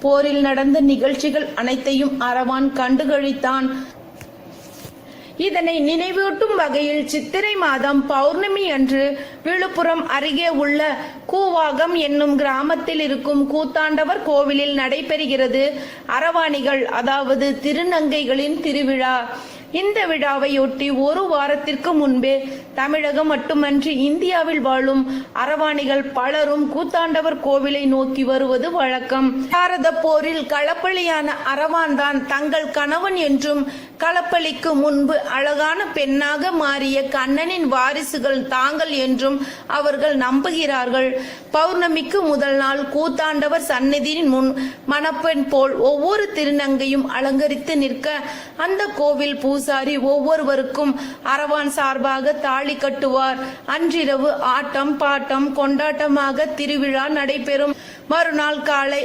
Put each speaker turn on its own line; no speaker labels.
போரில் நடந்த நிகழ்ச்சிகள் அனைத்தையும் அரவான் கண்டுகளித்தான். இதனை நினைவூட்டும் வகையில் சித்திரை மாதம் பௌர்ணமி அன்று விழுப்புரம் அருகே உள்ள கூவாகம் என்னும் கிராமத்தில் இருக்கும் கூத்தாண்டவர் கோவிலில் நடைபெறுகிறது அரவாணிகள், அதாவது திருநங்கைகளின் திருவிழா. இந்த விழாவையொட்டி ஒரு வாரத்திற்கு முன்பே தமிழகம் மட்டுமன்றி இந்தியாவில் வாழும் அரவாணிகள் பலரும் கூத்தாண்டவர் கோவிலை நோக்கி வருவது வழக்கம். பாரத போரில் களப்பலியான அரவான் தான் தங்கள் கணவன் என்றும் களப்பலிக்கு முன்பு அழகான பெண்ணாக மாறிய கண்ணனின் வாரிசுகள் தாங்கள் என்றும் அவர்கள் நம்புகிறார்கள். பௌர்ணமிக்கு முதல் நாள் கூத்தாண்டவர் சந்நிதியின் முன் மணப்பெண் போல் ஒவ்வொரு திருநங்கையும் அலங்கரித்து நிற்க அந்த கோவில் பூசாரி ஒவ்வொருவருக்கும் அரவான் சார்பாக தாலி கட்டுவார். அன்றிரவு ஆட்டம் பாட்டம் கொண்டாட்டமாக திருவிழா நடைபெறும். மறுநாள் காலை